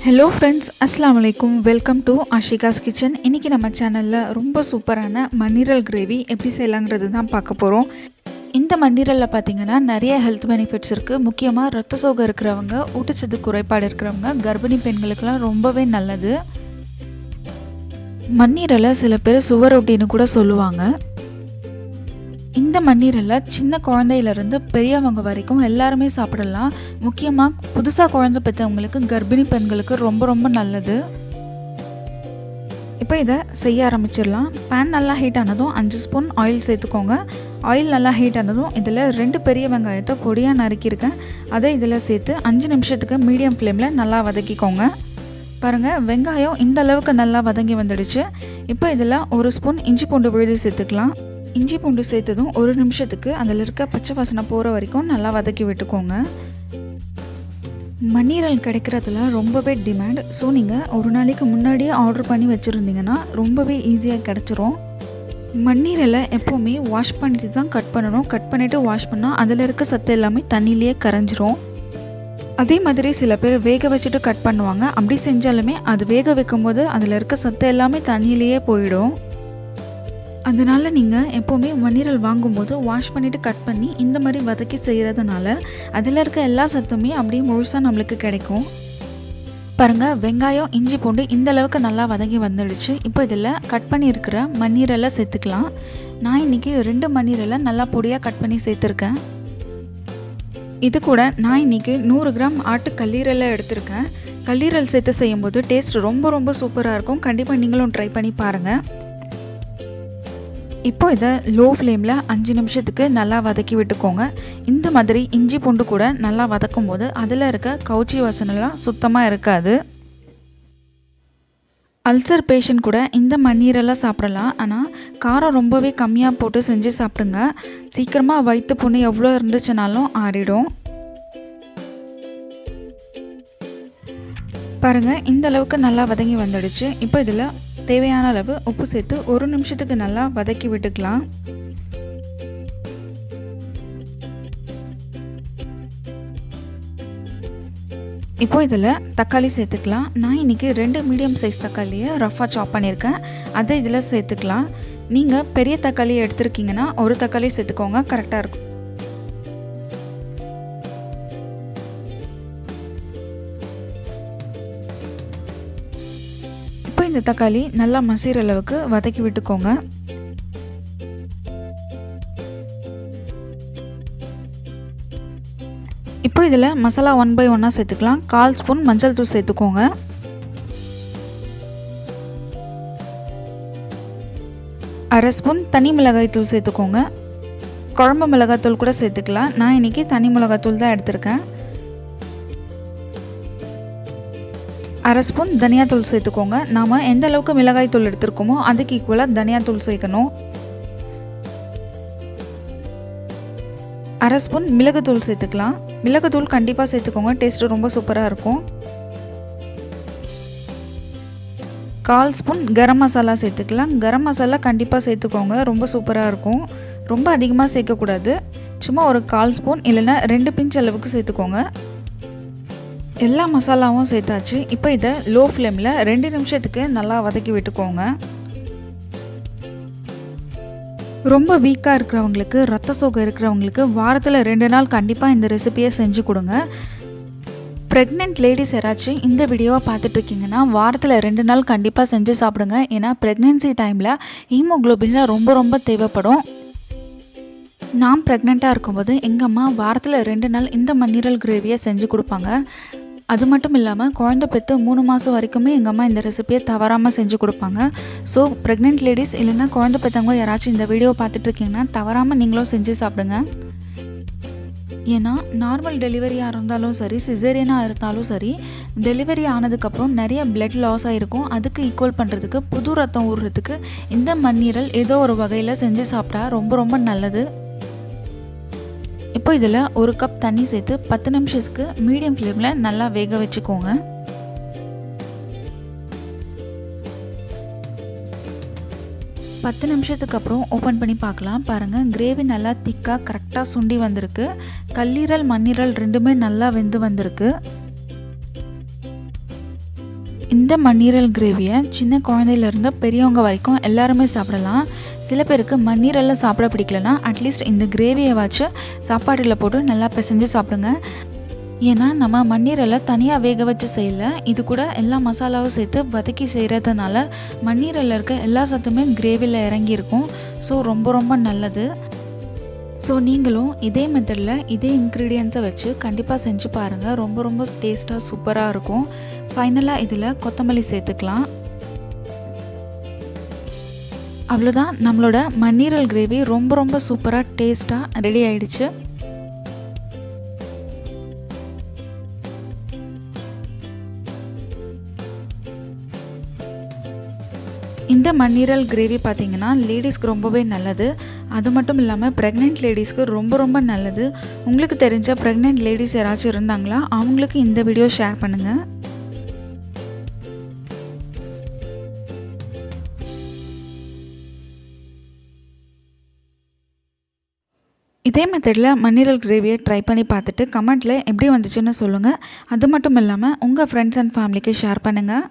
Hello friends, அஸ்ஸலாமு அலைக்கும். Welcome to Ashika's kitchen. இன்றைக்கி நம்ம சேனலில் ரொம்ப சூப்பரான மன்னீரல் கிரேவி எப்படி செய்யலாங்கிறது தான் பார்க்க போகிறோம். இந்த மன்னீரலில் பார்த்திங்கன்னா நிறைய ஹெல்த் பெனிஃபிட்ஸ் இருக்குது. முக்கியமாக ரத்த சோகை இருக்கிறவங்க, ஊட்டச்சத்து குறைபாடு இருக்கிறவங்க, கர்ப்பிணி பெண்களுக்கெல்லாம் ரொம்பவே நல்லது. மன்னீரலை சில பேர் சுவரொட்டின்னு கூட சொல்லுவாங்க. இந்த மன்னீரலை சின்ன குழந்தையிலேருந்து பெரியவங்க வரைக்கும் எல்லாருமே சாப்பிடலாம். முக்கியமாக புதுசாக குழந்தை பெற்றவங்களுக்கு, கர்ப்பிணி பெண்களுக்கு ரொம்ப ரொம்ப நல்லது. இப்போ இதை செய்ய ஆரம்பிச்சிடலாம். பேன் நல்லா ஹீட் ஆனதும் 5 ஸ்பூன் ஆயில் சேர்த்துக்கோங்க. ஆயில் நல்லா ஹீட் ஆனதும் இதில் 2 பெரிய வெங்காயத்தை பொடியாக நறுக்கியிருக்கேன். அதை இதில் சேர்த்து 5 நிமிஷத்துக்கு மீடியம் ஃப்ளேமில் நல்லா வதக்கிக்கோங்க. பாருங்கள், வெங்காயம் இந்த அளவுக்கு நல்லா வதங்கி வந்துடுச்சு. இப்போ இதில் 1 ஸ்பூன் இஞ்சி பூண்டு விழுது சேர்த்துக்கலாம். இஞ்சி பூண்டு சேர்த்ததும் 1 நிமிஷத்துக்கு அதில் இருக்க பச்சை வாசனை போகிற வரைக்கும் நல்லா வதக்கி விட்டுக்கோங்க. மன்னீரல் கிடைக்கிறதுல ரொம்பவே டிமாண்ட். ஸோ நீங்கள் ஒரு நாளைக்கு முன்னாடியே ஆர்டர் பண்ணி வச்சுருந்தீங்கன்னா ரொம்பவே ஈஸியாக கிடச்சிரும். மன்னீரலை எப்போவுமே வாஷ் பண்ணிட்டு தான் கட் பண்ணணும். கட் பண்ணிவிட்டு வாஷ் பண்ணால் அதில் இருக்க சத்து எல்லாமே தண்ணியிலேயே கரைஞ்சிரும். அதே மாதிரி சில பேர் வேக வச்சுட்டு கட் பண்ணுவாங்க. அப்படி செஞ்சாலுமே அது வேக வைக்கும் போது அதில் இருக்க சத்து எல்லாமே தண்ணியிலேயே போயிடும். அதனால் நீங்கள் எப்போவுமே மன்னீரல் வாங்கும்போது வாஷ் பண்ணிவிட்டு கட் பண்ணி இந்த மாதிரி வதக்கி செய்கிறதுனால அதில் இருக்க எல்லா சத்துமே அப்படியே முழுசாக நம்மளுக்கு கிடைக்கும். பாருங்கள், வெங்காயம் இஞ்சி பூண்டு இந்த அளவுக்கு நல்லா வதங்கி வந்துடுச்சு. இப்போ இதில் கட் பண்ணியிருக்கிற மன்னீரலை சேர்த்துக்கலாம். நான் இன்றைக்கி 2 மன்னீரலை நல்லா பொடியாக கட் பண்ணி சேர்த்துருக்கேன். இது கூட நான் இன்றைக்கி 100 கிராம் ஆட்டு கல்லீரலை எடுத்திருக்கேன். கல்லீரல் சேர்த்து செய்யும்போது டேஸ்ட் ரொம்ப ரொம்ப சூப்பராக இருக்கும். கண்டிப்பாக நீங்களும் ட்ரை பண்ணி பாருங்கள். இப்போ இதை லோ ஃப்ளேமில் 5 நிமிஷத்துக்கு நல்லா வதக்கி விட்டுக்கோங்க. இந்த மாதிரி இஞ்சி பூண்டு கூட நல்லா வதக்கும் போது அதில் இருக்க கவுச்சி வாசனைலாம் சுத்தமாக இருக்காது. அல்சர் பேஷண்ட் கூட இந்த மன்னீரெல்லாம் சாப்பிடலாம். ஆனால் காரம் ரொம்பவே கம்மியாக போட்டு செஞ்சு சாப்பிடுங்க. சீக்கிரமாக வயிற்று புண்ணு எவ்வளோ இருந்துச்சுனாலும் ஆறிடும். பாருங்கள், இந்த அளவுக்கு நல்லா வதங்கி வந்துடுச்சு. இப்போ இதில் தேவையான அளவு உப்பு சேர்த்து 1 நிமிஷத்துக்கு நல்லா வதக்கி விட்டுக்கலாம். இப்போ இதில் தக்காளி சேர்த்துக்கலாம். நான் இன்றைக்கி 2 மீடியம் சைஸ் தக்காளியை ரஃபாக சாப் பண்ணியிருக்கேன். அதை இதில் சேர்த்துக்கலாம். நீங்கள் பெரிய தக்காளியை எடுத்துருக்கீங்கன்னா 1 தக்காளி சேர்த்துக்கோங்க, கரெக்டாக இருக்கும். இந்த தக்காளி நல்லா மசிற அளவுக்கு வதக்கி விட்டுக்கோங்க. இப்போ இதில் மசாலா 1 by 1 சேர்த்துக்கலாம். 1/4 ஸ்பூன் மஞ்சள் தூள் சேர்த்துக்கோங்க. 1/2 ஸ்பூன் தனி மிளகாய் தூள் சேர்த்துக்கோங்க. குழம்பு மிளகாய் தூள் கூட சேர்த்துக்கலாம். நான் இன்றைக்கி தனி மிளகாய் தூள் தான் எடுத்திருக்கேன். 1/2 ஸ்பூன் தனியாத்தூள் சேர்த்துக்கோங்க. நாம் எந்த அளவுக்கு மிளகாய் தூள் எடுத்துருக்கோமோ அதுக்கு ஈக்குவலாக தனியாத்தூள் சேர்க்கணும். 1/2 ஸ்பூன் மிளகுத்தூள் சேர்த்துக்கலாம். மிளகுத்தூள் கண்டிப்பாக சேர்த்துக்கோங்க, டேஸ்ட்டு ரொம்ப சூப்பராக இருக்கும். 1/4 ஸ்பூன் கரம் மசாலா சேர்த்துக்கலாம். கரம் மசாலா கண்டிப்பாக சேர்த்துக்கோங்க, ரொம்ப சூப்பராக இருக்கும். ரொம்ப அதிகமாக சேர்க்கக்கூடாது. சும்மா ஒரு 1/4 ஸ்பூன் இல்லைன்னா 2 பிஞ்ச் அளவுக்கு சேர்த்துக்கோங்க. எல்லா மசாலாவும் சேர்த்தாச்சு. இப்போ இதை லோ ஃப்ளேமில் 2 நிமிஷத்துக்கு நல்லா வதக்கி விட்டுக்கோங்க. ரொம்ப வீக்காக இருக்கிறவங்களுக்கு, ரத்த சோகை இருக்கிறவங்களுக்கு வாரத்தில் 2 நாள் கண்டிப்பாக இந்த ரெசிபியை செஞ்சு கொடுங்க. ப்ரெக்னென்ட் லேடிஸ் யாராச்சும் இந்த வீடியோவை பார்த்துட்ருக்கீங்கன்னா வாரத்தில் 2 நாள் கண்டிப்பாக செஞ்சு சாப்பிடுங்க. ஏன்னா ப்ரெக்னென்சி டைமில் ஹீமோக்ளோபின் ரொம்ப ரொம்ப தேவைப்படும். நான் ப்ரெக்னெண்ட்டாக இருக்கும்போது எங்கள் அம்மா வாரத்தில் 2 நாள் இந்த மன்னீரல் கிரேவியை செஞ்சு கொடுப்பாங்க. அது மட்டும் இல்லாமல் குழந்தை பெற்று 3 மாதம் வரைக்குமே எங்கள் அம்மா இந்த ரெசிபியை தவறாமல் செஞ்சு கொடுப்பாங்க. ஸோ ப்ரெக்னென்ட் லேடிஸ் இல்லைன்னா குழந்தை பெற்றவங்க யாராச்சும் இந்த வீடியோவை பார்த்துட்ருக்கீங்கன்னா தவறாமல் நீங்களும் செஞ்சு சாப்பிடுங்க. ஏன்னா நார்மல் டெலிவரியாக இருந்தாலும் சரி, சிசேரியனாக இருந்தாலும் சரி, டெலிவரி ஆனதுக்கப்புறம் நிறைய பிளட் லாஸ் ஆகிருக்கும். அதுக்கு ஈக்குவல் பண்ணுறதுக்கு, புது ரத்தம் ஊறுறதுக்கு இந்த மன்னீரல் ஏதோ ஒரு வகையில் செஞ்சு சாப்பிட்டா ரொம்ப ரொம்ப நல்லது. இப்போ இதில் 1 கப் தண்ணி சேர்த்து 10 நிமிஷத்துக்கு மீடியம் ஃப்ளேமில் நல்லா வேக வச்சுக்கோங்க. பத்து நிமிஷத்துக்கு அப்புறம் ஓப்பன் பண்ணி பார்க்கலாம். பாருங்கள், கிரேவி நல்லா திக்காக கரெக்டாக சுண்டி வந்திருக்கு. கல்லீரல் மண்ணீரல் ரெண்டுமே நல்லா வெந்து வந்திருக்கு. இந்த மண்ணீரல் கிரேவியை சின்ன குழந்தையிலேருந்து பெரியவங்க வரைக்கும் எல்லாருமே சாப்பிடலாம். சில பேருக்கு மண்ணீரலில் சாப்பிட பிடிக்கலனா அட்லீஸ்ட் இந்த கிரேவியை வச்சு சாப்பாட்டில் போட்டு நல்லா பிசைஞ்சு சாப்பிடுங்க. ஏன்னா நம்ம மண்ணீரலை தனியாக வேக வச்சு செய்யலை, இது கூட எல்லா மசாலாவும் சேர்த்து வதக்கி செய்கிறதுனால மண்ணீரலில் இருக்க எல்லா சத்துமே கிரேவியில் இறங்கியிருக்கும். ஸோ ரொம்ப நல்லது. ஸோ நீங்களும் இதே மெத்தடில் இதே இன்க்ரீடியன்ஸை வச்சு கண்டிப்பாக செஞ்சு பாருங்கள். ரொம்ப டேஸ்ட்டாக சூப்பராக இருக்கும். ஃபைனலாக இதில் கொத்தமல்லி சேர்த்துக்கலாம். அவ்வளோதான், நம்மளோட மண்ணீரல் கிரேவி ரொம்ப சூப்பராக டேஸ்ட்டாக ரெடி ஆயிடுச்சு. இந்த மண்ணீரல் கிரேவி பார்த்திங்கன்னா லேடிஸ்க்கு ரொம்பவே நல்லது. அது மட்டும் இல்லாமல் ப்ரெக்னென்ட் லேடிஸ்க்கு ரொம்ப நல்லது. உங்களுக்கு தெரிஞ்ச ப்ரெக்னென்ட் லேடிஸ் யாராச்சும் இருந்தாங்களா, அவங்களுக்கு இந்த வீடியோ ஷேர் பண்ணுங்கள். இதே மெத்தடில் மண்ணீரல் கிரேவியை ட்ரை பண்ணி பார்த்துட்டு கமெண்ட்டில் எப்படி வந்துச்சுன்னு சொல்லுங்கள். அது மட்டும் இல்லாமல் உங்கள் ஃப்ரெண்ட்ஸ் அண்ட் ஃபேமிலிக்கு ஷேர் பண்ணுங்கள்.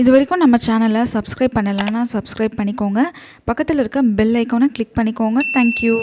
இது வரைக்கும் நம்ம சேனலை சப்ஸ்கிரைப் பண்ணலைன்னா சப்ஸ்கிரைப் பண்ணிக்கோங்க. பக்கத்தில் இருக்க பெல் ஐக்கானை கிளிக் பண்ணிக்கோங்க. தேங்க்யூ.